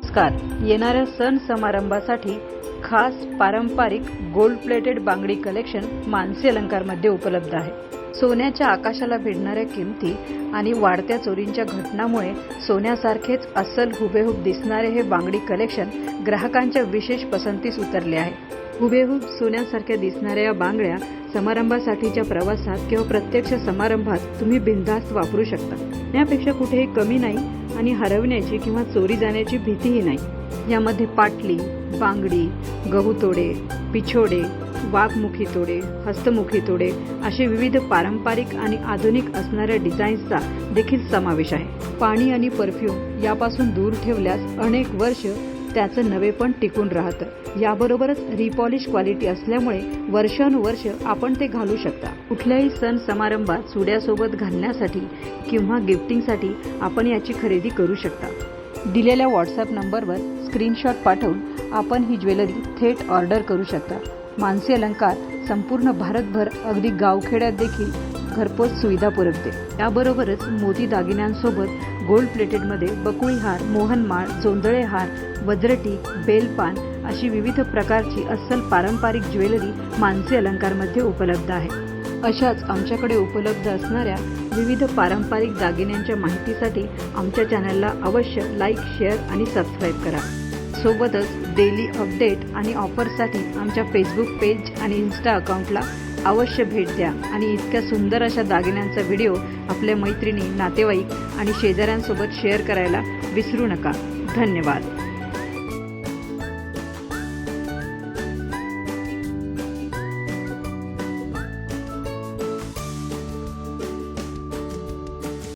नमस्कार. येणाऱ्या सण समारंभासाठी खास पारंपरिक गोल्ड प्लेटेड बांगडी कलेक्शन मानसी अलंकारमध्ये उपलब्ध आहे. सोन्याच्या आकाशाला भिडणाऱ्या किमती आणि वाढत्या चोरींच्या घटनांमुळे सोन्यासारखेच अस्सल हुबेहूब दिसणारे हे बांगडी कलेक्शन ग्राहकांच्या विशेष पसंतीस उतरले आहे. हुबेहूब सोन्यासारख्या दिसणाऱ्या या बांगड्या समारंभासाठीच्या प्रवासात किंवा प्रत्यक्ष समारंभात तुम्ही बिनधास्त वापरू शकता. यापेक्षा कुठेही कमी नाही आणि हरवण्याची किंवा चोरी जाण्याची भीतीही नाही. यामध्ये पाटली, बांगडी, गहू तोडे, पिछोडे, वाघमुखी तोडे, हस्तमुखी तोडे असे विविध पारंपरिक आणि आधुनिक असणाऱ्या डिझाईन्सचा देखील समावेश आहे. पाणी आणि परफ्यूम यापासून दूर ठेवल्यास अनेक वर्ष त्याचं नवेपण टिकून राहतं. याबरोबरच रिपॉलिश क्वालिटी असल्यामुळे वर्षानुवर्ष आपण ते घालू शकता. कुठल्याही सण समारंभात चुड्यासोबत घालण्यासाठी किंवा गिफ्टिंगसाठी आपण याची खरेदी करू शकता. दिलेल्या व्हॉट्सअप नंबरवर स्क्रीनशॉट पाठवून आपण ही ज्वेलरी थेट ऑर्डर करू शकता. मानसी अलंकार संपूर्ण भारतभर अगदी गावखेड्यात देखील घरपोच सुविधा पुरवते. याबरोबरच मोती दागिन्यांसोबत गोल्ड प्लेटेडमध्ये बकुळी हार, मोहनमाळ, जोंधळे हार, वज्रटीक, बेलपान अशी विविध प्रकारची अस्सल पारंपरिक ज्वेलरी मानसी अलंकारमध्ये उपलब्ध आहे. अशाच आमच्याकडे उपलब्ध असणाऱ्या विविध पारंपरिक दागिन्यांच्या माहितीसाठी आमच्या चॅनलला अवश्य लाईक, शेअर आणि सबस्क्राईब करा. सोबतच डेली अपडेट आणि ऑफर्ससाठी आमच्या फेसबुक पेज आणि इन्स्टा अकाउंटला अवश्य भेट द्या आणि इतक्या सुंदर अशा दागिन्यांचा व्हिडिओ आपल्या मैत्रिणी, नातेवाईक आणि शेजाऱ्यांसोबत शेअर करायला विसरू नका. धन्यवाद.